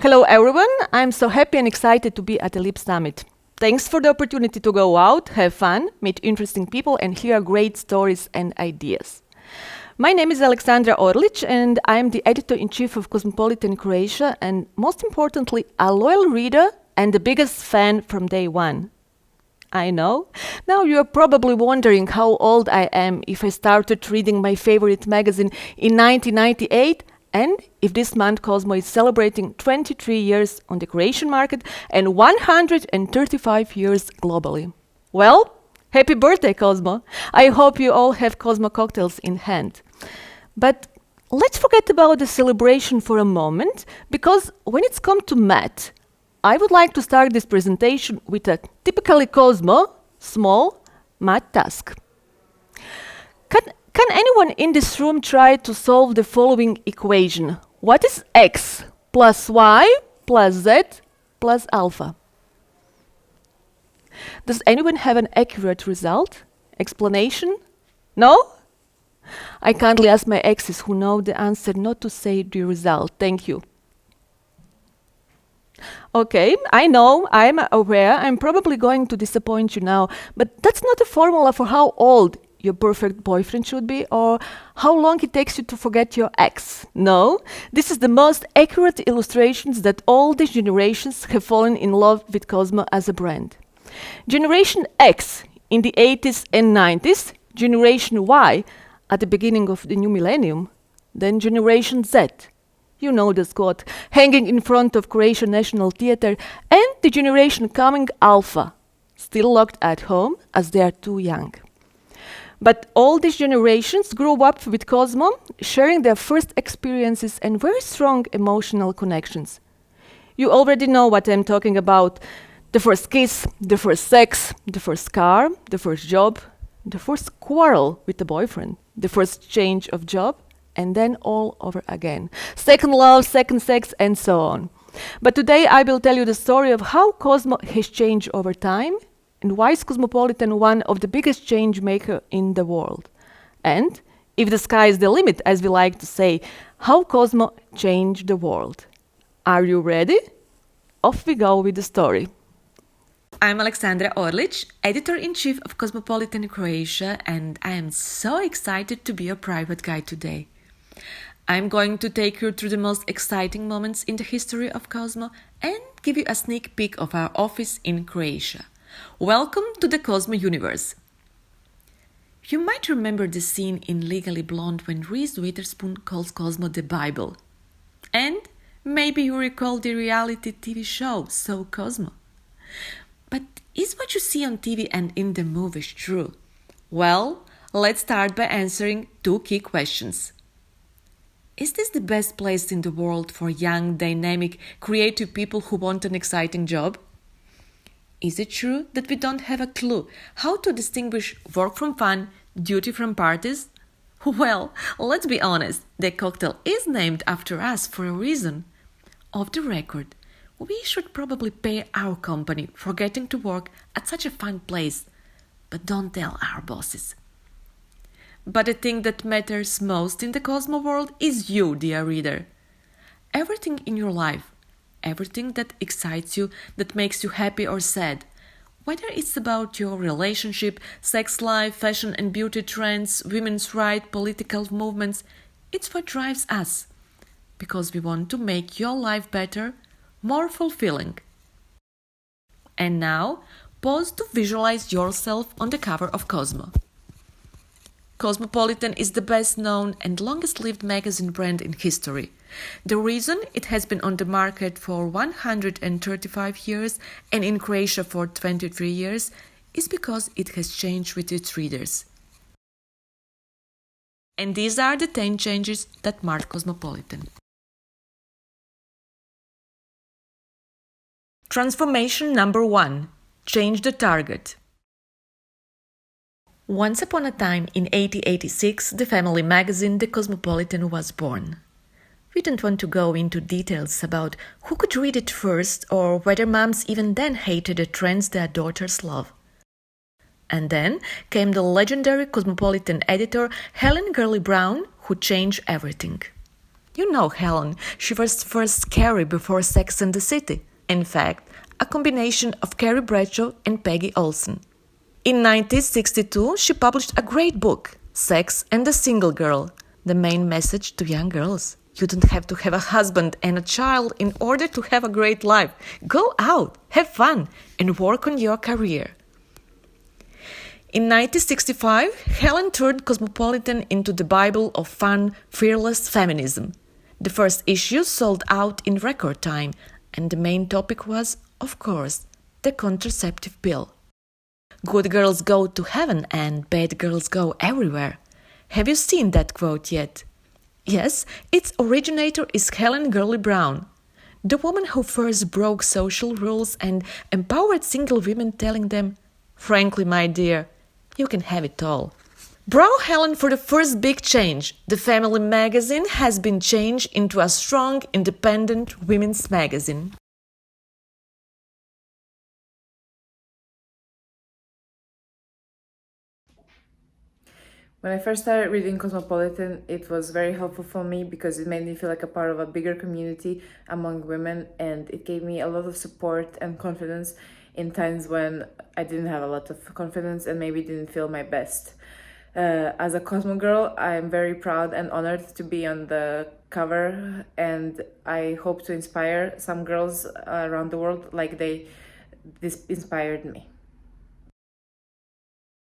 Hello everyone, I'm so happy and excited to be at the LEAP Summit. Thanks for the opportunity to go out, have fun, meet interesting people and hear great stories and ideas. My name is Aleksandra Orlić and I'm the editor-in-chief of Cosmopolitan Croatia and most importantly, a loyal reader and the biggest fan from day one. I know. Now you're probably wondering how old I am if I started reading my favorite magazine in 1998 and if this month Cosmo is celebrating 23 years on the Croatian market and 135 years globally. Well, happy birthday, Cosmo! I hope you all have Cosmo cocktails in hand. But let's forget about the celebration for a moment, because when it's come to math, I would like to start this presentation with a typically Cosmo, small math task. Can anyone in this room try to solve the following equation? What is x plus y plus z plus alpha? Does anyone have an accurate result? Explanation? No? I kindly ask my exes who know the answer not to say the result. Thank you. Okay, I know, I'm aware, I'm probably going to disappoint you now, but that's not a formula for how old your perfect boyfriend should be or how long it takes you to forget your ex. No, this is the most accurate illustrations that all the generations have fallen in love with Cosmo as a brand. Generation X in the 80s and 90s, Generation Y at the beginning of the new millennium, then Generation Z. You know the squad, hanging in front of Croatian National Theatre, and the generation coming Alpha, still locked at home as they are too young. But all these generations grew up with Cosmo, sharing their first experiences and very strong emotional connections. You already know what I'm talking about. The first kiss, the first sex, the first car, the first job, the first quarrel with the boyfriend, the first change of job, and then all over again. Second love, second sex, and so on. But today I will tell you the story of how Cosmo has changed over time and why is Cosmopolitan one of the biggest change makers in the world. And, if the sky is the limit, as we like to say, how Cosmo changed the world. Are you ready? Off we go with the story. I'm Aleksandra Orlić, editor-in-chief of Cosmopolitan Croatia, and I am so excited to be your private guide today. I'm going to take you through the most exciting moments in the history of Cosmo and give you a sneak peek of our office in Croatia. Welcome to the Cosmo universe. You might remember the scene in Legally Blonde when Reese Witherspoon calls Cosmo the Bible. And maybe you recall the reality TV show, So Cosmo. But is what you see on TV and in the movies true? Well, let's start by answering two key questions. Is this the best place in the world for young, dynamic, creative people who want an exciting job? Is it true that we don't have a clue how to distinguish work from fun, duty from parties? Well, let's be honest, the cocktail is named after us for a reason. Off the record, we should probably pay our company for getting to work at such a fun place, but don't tell our bosses. But the thing that matters most in the Cosmo world is you, dear reader. Everything in your life, everything that excites you, that makes you happy or sad, whether it's about your relationship, sex life, fashion and beauty trends, women's rights, political movements, it's what drives us. Because we want to make your life better, more fulfilling. And now, pause to visualize yourself on the cover of Cosmo. Cosmopolitan is the best known and longest lived magazine brand in history. The reason it has been on the market for 135 years and in Croatia for 23 years is because it has changed with its readers. And these are the 10 changes that mark Cosmopolitan. Transformation number 1. Change the target. Once upon a time in 1886, the family magazine The Cosmopolitan was born. We don't want to go into details about who could read it first or whether moms even then hated the trends their daughters love. And then came the legendary Cosmopolitan editor Helen Gurley Brown, who changed everything. You know Helen, she was first Carrie before Sex and the City. In fact, a combination of Carrie Bradshaw and Peggy Olson. In 1962, she published a great book, Sex and the Single Girl, the main message to young girls. You don't have to have a husband and a child in order to have a great life. Go out, have fun, and work on your career. In 1965, Helen turned Cosmopolitan into the Bible of fun, fearless feminism. The first issue sold out in record time, and the main topic was, of course, the contraceptive pill. Good girls go to heaven and bad girls go everywhere. Have you seen that quote yet? Yes, its originator is Helen Gurley Brown, the woman who first broke social rules and empowered single women, telling them, "Frankly, my dear, you can have it all." Bravo Helen for the first big change. The family magazine has been changed into a strong, independent women's magazine. When I first started reading Cosmopolitan, it was very helpful for me because it made me feel like a part of a bigger community among women, and it gave me a lot of support and confidence in times when I didn't have a lot of confidence and maybe didn't feel my best. As a Cosmo girl, I am very proud and honored to be on the cover, and I hope to inspire some girls around the world like this inspired me.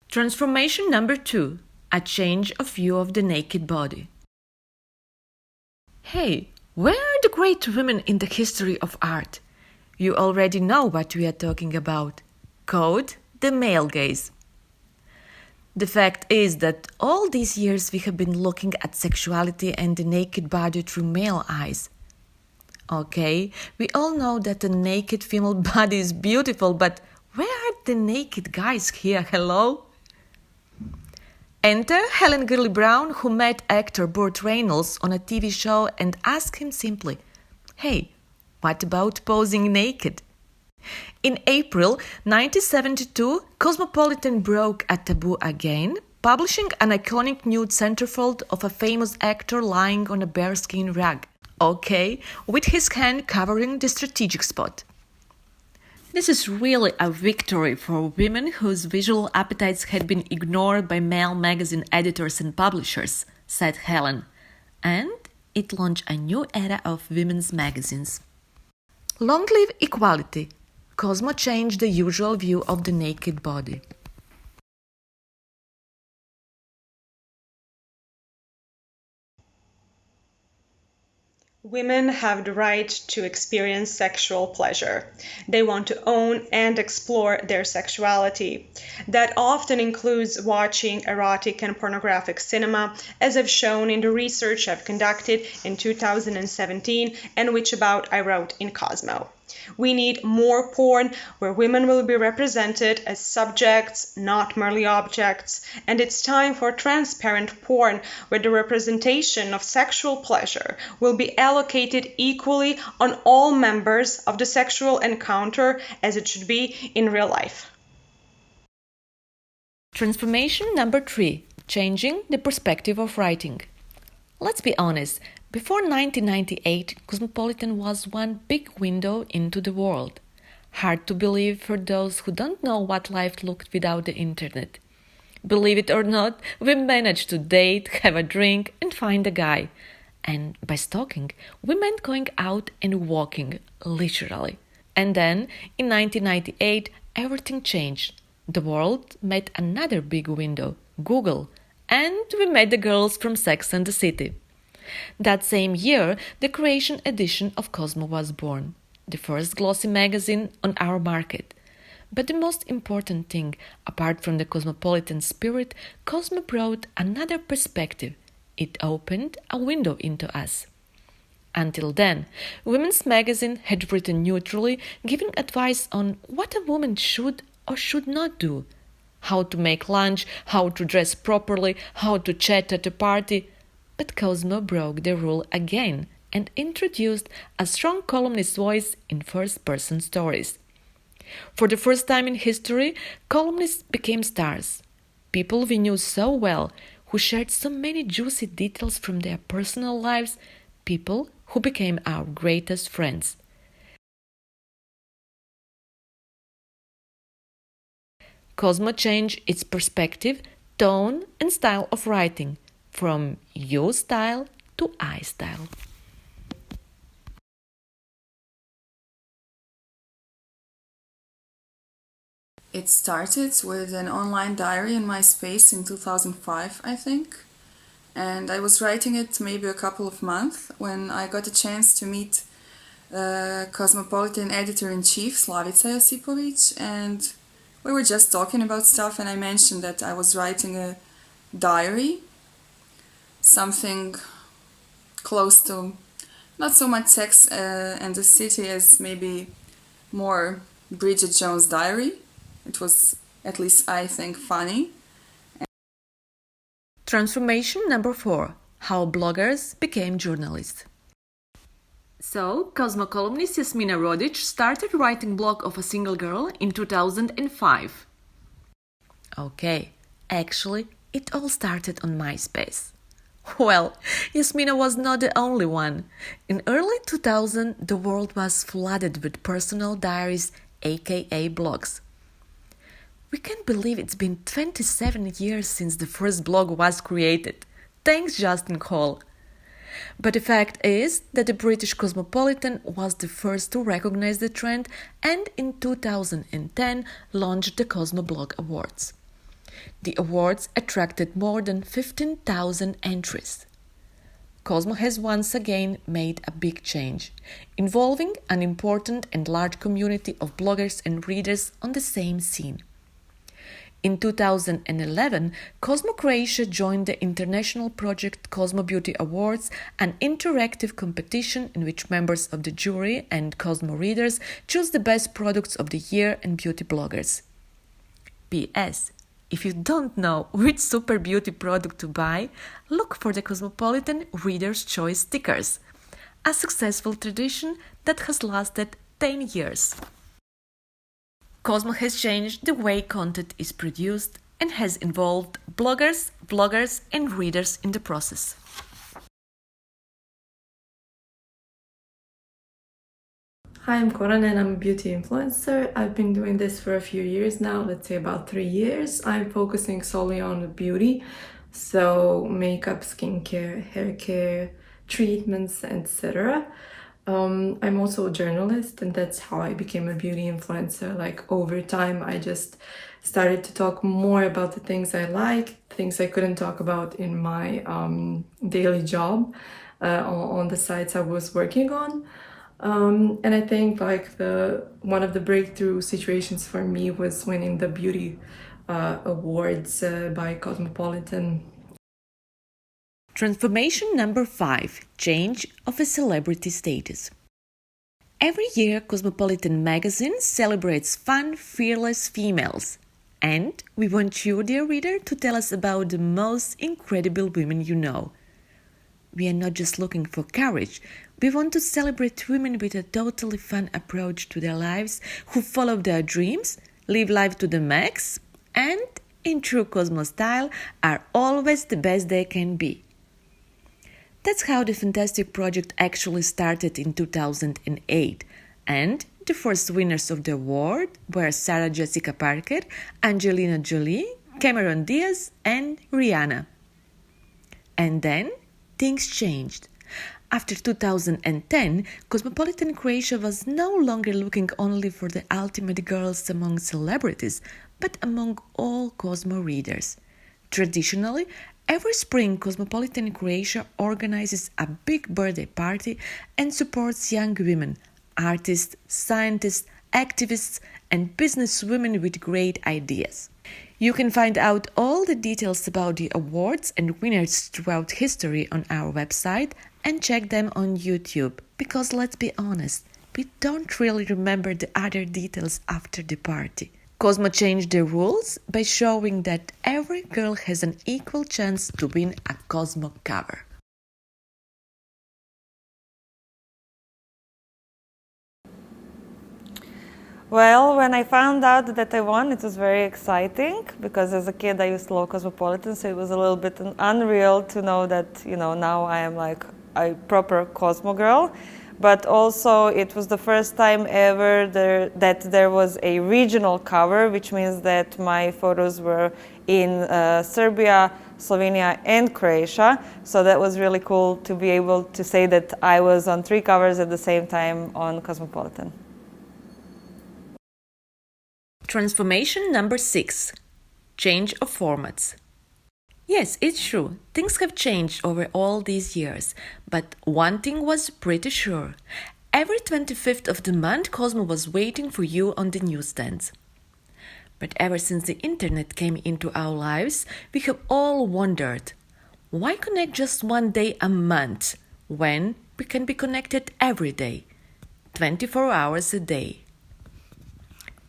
Transformation number 2. A change of view of the naked body. Hey, where are the great women in the history of art? You already know what we are talking about. Code the male gaze. The fact is that all these years we have been looking at sexuality and the naked body through male eyes. Okay, we all know that a naked female body is beautiful, but where are the naked guys here? Hello? Enter Helen Gurley Brown, who met actor Burt Reynolds on a TV show and asked him simply, "Hey, what about posing naked?" In April 1972, Cosmopolitan broke a taboo again, publishing an iconic nude centerfold of a famous actor lying on a bearskin rug. Okay, with his hand covering the strategic spot. This is really a victory for women whose visual appetites had been ignored by male magazine editors and publishers, said Helen. And it launched a new era of women's magazines. Long live equality! Cosmo changed the usual view of the naked body. Women have the right to experience sexual pleasure. They want to own and explore their sexuality. That often includes watching erotic and pornographic cinema, as I've shown in the research I've conducted in 2017 and which about I wrote in Cosmo. We need more porn where women will be represented as subjects, not merely objects, and it's time for transparent porn where the representation of sexual pleasure will be allocated equally on all members of the sexual encounter as it should be in real life. Transformation number 3. Changing the perspective of writing. Let's be honest, before 1998, Cosmopolitan was one big window into the world. Hard to believe for those who don't know what life looked without the internet. Believe it or not, we managed to date, have a drink, and find a guy. And by stalking, we meant going out and walking, literally. And then, in 1998, everything changed. The world met another big window, Google, and we met the girls from Sex and the City. That same year, the Creation edition of Cosmo was born, the first glossy magazine on our market. But the most important thing, apart from the cosmopolitan spirit, Cosmo brought another perspective. It opened a window into us. Until then, Women's Magazine had written neutrally, giving advice on what a woman should or should not do, how to make lunch, how to dress properly, how to chat at a party. But Cosmo broke the rule again and introduced a strong columnist voice in first-person stories. For the first time in history, columnists became stars. People we knew so well, who shared so many juicy details from their personal lives, people who became our greatest friends. Cosmo changed its perspective, tone, and style of writing from you style to I style. It started with an online diary in MySpace in 2005, I think. And I was writing it maybe a couple of months when I got a chance to meet Cosmopolitan editor-in-chief Slavica Josipovic, and we were just talking about stuff, and I mentioned that I was writing a diary, something close to not so much Sex and the City as maybe more Bridget Jones' diary. It was, at least I think, funny. Transformation number 4. How bloggers became journalists. So, Cosmo columnist Jasmina Rodic started writing blog of a single girl in 2005. Okay, actually, it all started on MySpace. Well, Jasmina was not the only one. In early 2000, the world was flooded with personal diaries, aka blogs. We can't believe it's been 27 years since the first blog was created. Thanks, Justin Cole. But the fact is that the British Cosmopolitan was the first to recognize the trend and in 2010 launched the Cosmo Blog Awards. The awards attracted more than 15,000 entries. Cosmo has once again made a big change, involving an important and large community of bloggers and readers on the same scene. In 2011, Cosmo Croatia joined the international project Cosmo Beauty Awards, an interactive competition in which members of the jury and Cosmo readers choose the best products of the year and beauty bloggers. P.S. If you don't know which super beauty product to buy, look for the Cosmopolitan Reader's Choice stickers, a successful tradition that has lasted 10 years. Cosmo has changed the way content is produced and has involved bloggers, vloggers, and readers in the process. Hi, I'm Coran and I'm a beauty influencer. I've been doing this for a few years now, let's say about 3 years. I'm focusing solely on beauty, so makeup, skincare, hair care, treatments, etc. I'm also a journalist, and that's how I became a beauty influencer. Like over time, I just started to talk more about the things I like, things I couldn't talk about in my daily job on the sites I was working on. And I think like one of the breakthrough situations for me was winning the beauty awards by Cosmopolitan. Transformation number 5. Change of a celebrity status. Every year, Cosmopolitan magazine celebrates fun, fearless females. And we want you, dear reader, to tell us about the most incredible women you know. We are not just looking for courage. We want to celebrate women with a totally fun approach to their lives, who follow their dreams, live life to the max, and, in true Cosmo style, are always the best they can be. That's how the fantastic project actually started in 2008, and the first winners of the award were Sarah Jessica Parker, Angelina Jolie, Cameron Diaz, and Rihanna. And then things changed. After 2010, Cosmopolitan Croatia was no longer looking only for the ultimate girls among celebrities, but among all Cosmo readers. Traditionally, every spring, Cosmopolitan Croatia organizes a big birthday party and supports young women, artists, scientists, activists, and businesswomen with great ideas. You can find out all the details about the awards and winners throughout history on our website and check them on YouTube, because let's be honest, we don't really remember the other details after the party. Cosmo changed the rules by showing that every girl has an equal chance to win a Cosmo cover. Well, when I found out that I won, it was very exciting because as a kid I used to love Cosmopolitan, so it was a little bit unreal to know that, now I am like a proper Cosmo girl, but also it was the first time ever that there was a regional cover, which means that my photos were in Serbia, Slovenia, and Croatia. So that was really cool to be able to say that I was on 3 covers at the same time on Cosmopolitan. Transformation number 6. Change of formats. Yes, it's true. Things have changed over all these years, but one thing was pretty sure. Every 25th of the month, Cosmo was waiting for you on the newsstands. But ever since the internet came into our lives, we have all wondered, why connect just one day a month when we can be connected every day, 24 hours a day?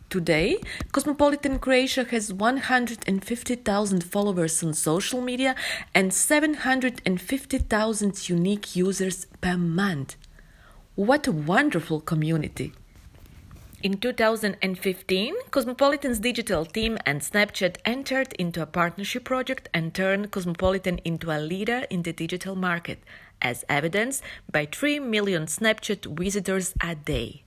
Today, Cosmopolitan Croatia has 150,000 followers on social media and 750,000 unique users per month. What a wonderful community! In 2015, Cosmopolitan's digital team and Snapchat entered into a partnership project and turned Cosmopolitan into a leader in the digital market, as evidenced by 3 million Snapchat visitors a day.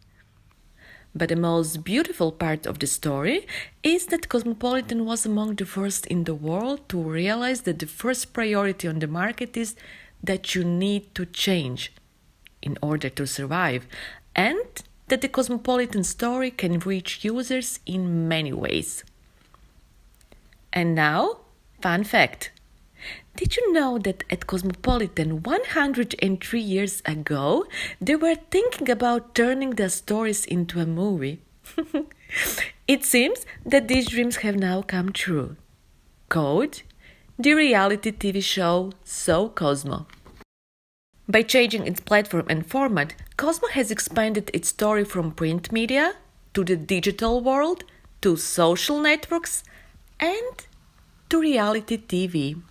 But the most beautiful part of the story is that Cosmopolitan was among the first in the world to realize that the first priority on the market is that you need to change in order to survive, and that the Cosmopolitan story can reach users in many ways. And now, fun fact. Did you know that at Cosmopolitan 103 years ago, they were thinking about turning their stories into a movie? It seems that these dreams have now come true. Code, the reality TV show So Cosmo. By changing its platform and format, Cosmo has expanded its story from print media to the digital world, to social networks, and to reality TV.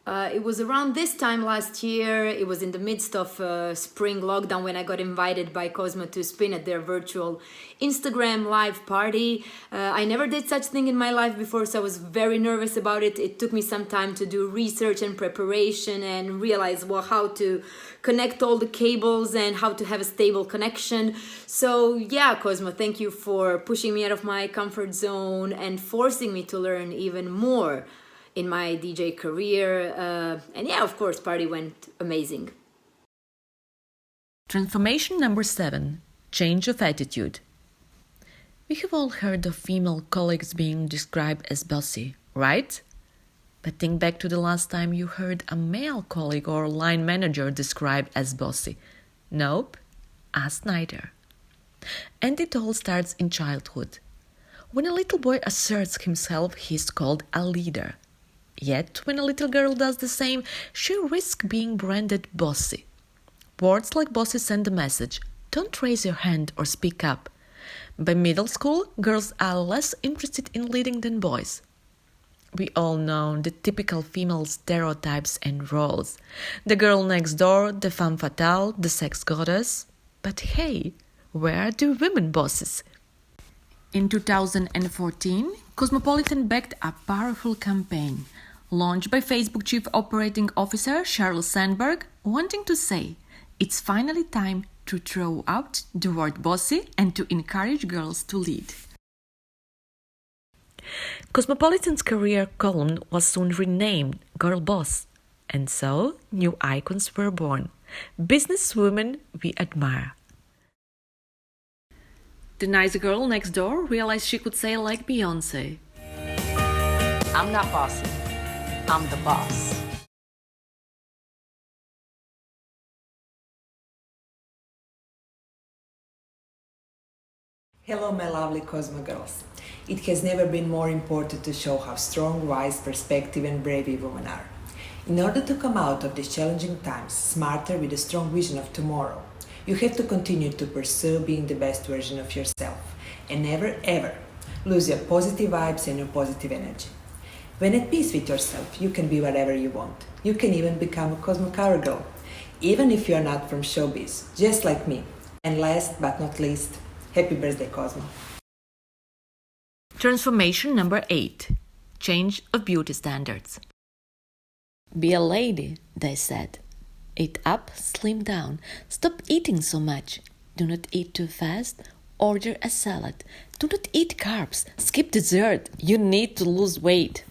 It was around this time last year. It was in the midst of spring lockdown when I got invited by Cosmo to spin at their virtual Instagram live party. I never did such thing in my life before, so I was very nervous about it. It took me some time to do research and preparation and realize how to connect all the cables and how to have a stable connection. So yeah, Cosmo, thank you for pushing me out of my comfort zone and forcing me to learn even more in my DJ career. And yeah, of course, party went amazing. Transformation number 7. Change of attitude. We have all heard of female colleagues being described as bossy, right? But think back to the last time you heard a male colleague or line manager described as bossy. Nope, us neither. And it all starts in childhood. When a little boy asserts himself, he is called a leader. Yet, when a little girl does the same, she risks being branded bossy. Words like bossy send a message: don't raise your hand or speak up. By middle school, girls are less interested in leading than boys. We all know the typical female stereotypes and roles. The girl next door, the femme fatale, the sex goddess. But hey, where are the women bosses? In 2014, Cosmopolitan backed a powerful campaign, launched by Facebook Chief Operating Officer Sheryl Sandberg, wanting to say, it's finally time to throw out the word bossy and to encourage girls to lead. Cosmopolitan's career column was soon renamed Girl Boss, and so new icons were born, businesswomen we admire. The nice girl next door realized she could say like Beyoncé, I'm not bossy, I'm the boss. Hello, my lovely Cosmo girls. It has never been more important to show how strong, wise, perspective and brave women are. In order to come out of these challenging times smarter with a strong vision of tomorrow, you have to continue to pursue being the best version of yourself and never ever lose your positive vibes and your positive energy. When at peace with yourself, you can be whatever you want. You can even become a Cosmo cover girl, even if you are not from showbiz, just like me. And last but not least, happy birthday, Cosmo. Transformation number 8. change of beauty standards. Be a lady, they said. Eat up, slim down, stop eating so much, do not eat too fast, order a salad, do not eat carbs, skip dessert, you need to lose weight.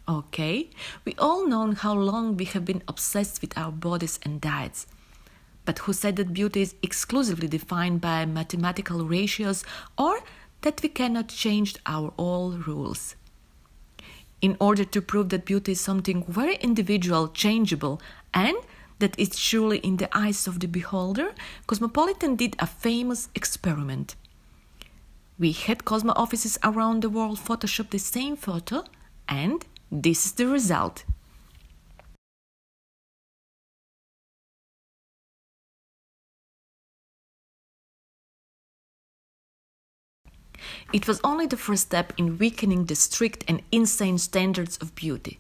Okay, we all know how long we have been obsessed with our bodies and diets. But who said that beauty is exclusively defined by mathematical ratios or that we cannot change our own rules? In order to prove that beauty is something very individual, changeable, and that is truly in the eyes of the beholder, Cosmopolitan did a famous experiment. We had Cosmo offices around the world Photoshop the same photo, and this is the result. It was only the first step in weakening the strict and insane standards of beauty.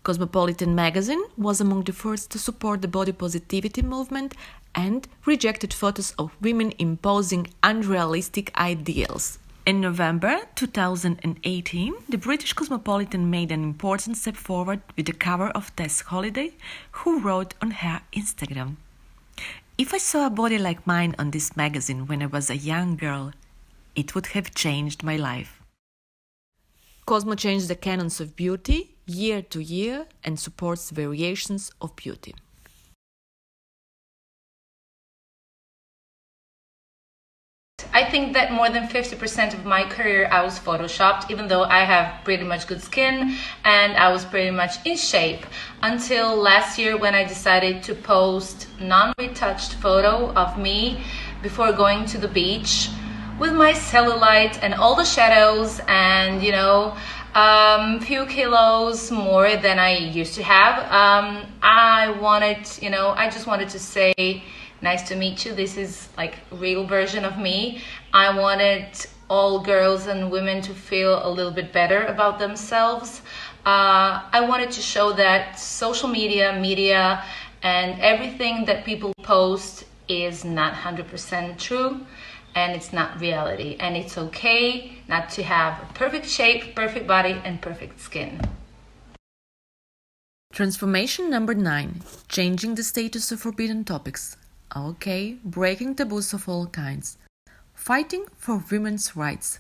Cosmopolitan magazine was among the first to support the body positivity movement and rejected photos of women imposing unrealistic ideals. In November 2018, the British Cosmopolitan made an important step forward with the cover of Tess Holliday, who wrote on her Instagram, "If I saw a body like mine on this magazine when I was a young girl, it would have changed my life." Cosmo changed the canons of beauty year to year and supports variations of beauty. I think that more than 50% of my career I was photoshopped, even though I have pretty much good skin and I was pretty much in shape, until last year when I decided to post non-retouched photo of me before going to the beach with my cellulite and all the shadows and, few kilos more than I used to have. I just wanted to say, nice to meet you. This is like a real version of me. I wanted all girls and women to feel a little bit better about themselves. I wanted to show that social media, and everything that people post is not 100% true. And it's not reality. And it's okay not to have a perfect shape, perfect body, and perfect skin. Transformation number 9. Changing the status of forbidden topics. Okay, breaking taboos of all kinds. Fighting for women's rights.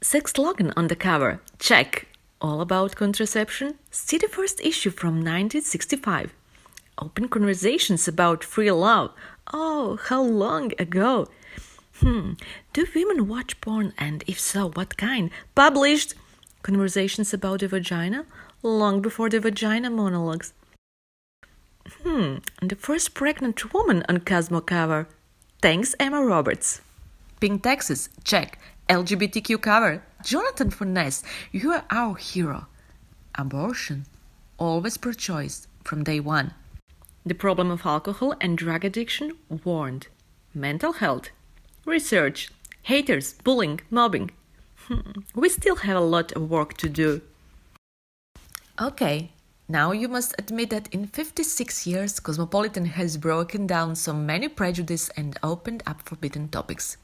Sex slogan on the cover. Check. All about contraception. See the first issue from 1965. Open conversations about free love. Oh, how long ago? Do women watch porn, and if so, what kind? Published. Conversations about the vagina, long before the vagina monologues. And the first pregnant woman on Cosmo cover. Thanks, Emma Roberts. Pink Texas, check. LGBTQ cover. Jonathan Furness, you are our hero. Abortion, always pro-choice from day one. The problem of alcohol and drug addiction warned. Mental health. Research. Haters, bullying, mobbing. We still have a lot of work to do. Okay, now you must admit that in 56 years, Cosmopolitan has broken down so many prejudices and opened up forbidden topics.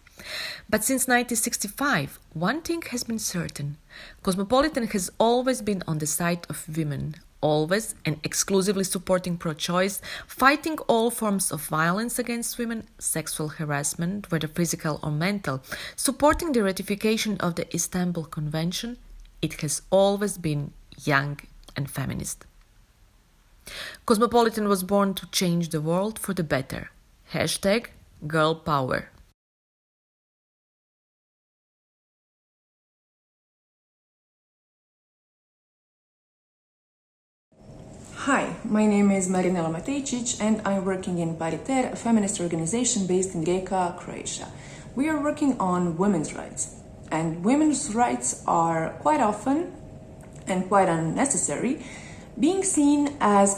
But since 1965, one thing has been certain. Cosmopolitan has always been on the side of women, always and exclusively supporting pro-choice, fighting all forms of violence against women, sexual harassment, whether physical or mental, supporting the ratification of the Istanbul Convention. It has always been young and feminist. Cosmopolitan was born to change the world for the better. Hashtag Girl Power. Hi, my name is Marinela Matejcic and I'm working in Pariter, a feminist organization based in Rijeka, Croatia. We are working on women's rights, and women's rights are quite often and quite unnecessary being seen as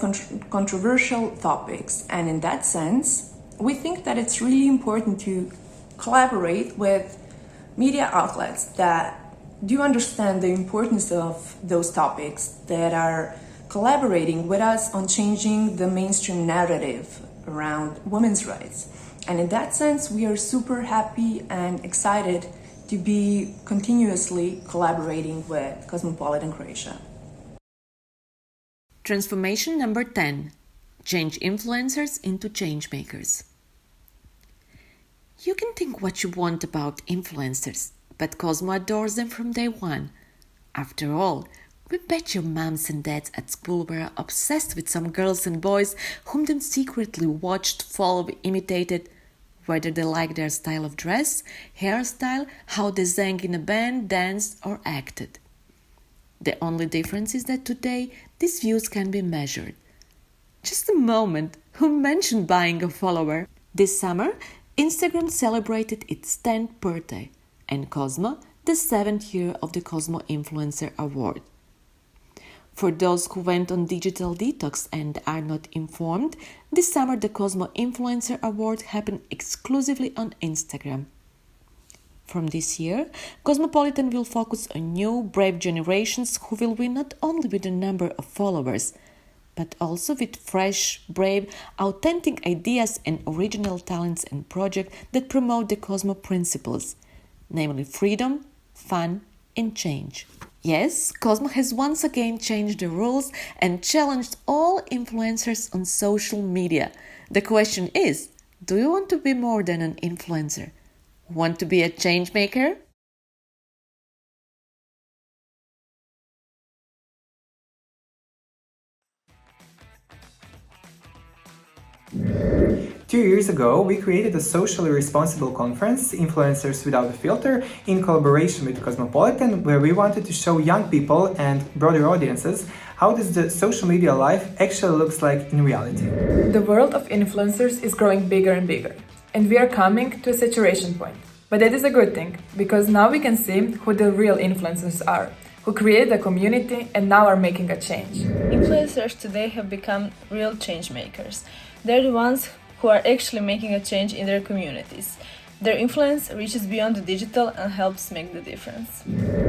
controversial topics, and in that sense we think that it's really important to collaborate with media outlets that do understand the importance of those topics, that are collaborating with us on changing the mainstream narrative around women's rights. And in that sense, we are super happy and excited to be continuously collaborating with Cosmopolitan Croatia. Transformation number 10. Change influencers into changemakers. You can think what you want about influencers, but Cosmo adores them from day one. After all, we bet your moms and dads at school were obsessed with some girls and boys whom they secretly watched, followed, imitated, whether they liked their style of dress, hairstyle, how they sang in a band, danced, or acted. The only difference is that today these views can be measured. Just a moment, who mentioned buying a follower? This summer, Instagram celebrated its 10th birthday, and Cosmo, the 7th year of the Cosmo Influencer Award. For those who went on digital detox and are not informed, this summer the Cosmo Influencer Award happened exclusively on Instagram. From this year, Cosmopolitan will focus on new, brave generations who will win not only with the number of followers, but also with fresh, brave, authentic ideas and original talents and projects that promote the Cosmo principles, namely freedom, fun, and change. Yes, Cosmo has once again changed the rules and challenged all influencers on social media. The question is, do you want to be more than an influencer? Want to be a change maker? Two years ago, we created a socially responsible conference, Influencers Without a Filter, in collaboration with Cosmopolitan, where we wanted to show young people and broader audiences how does the social media life actually looks like in reality. The world of influencers is growing bigger and bigger, and we are coming to a saturation point. But that is a good thing, because now we can see who the real influencers are, who created a community and now are making a change. Influencers today have become real change makers. They're the ones who are actually making a change in their communities. Their influence reaches beyond the digital and helps make the difference.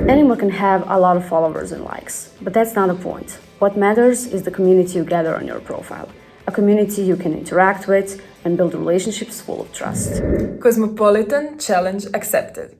Anyone can have a lot of followers and likes, but that's not the point. What matters is the community you gather on your profile. A community you can interact with and build relationships full of trust. Cosmopolitan challenge accepted.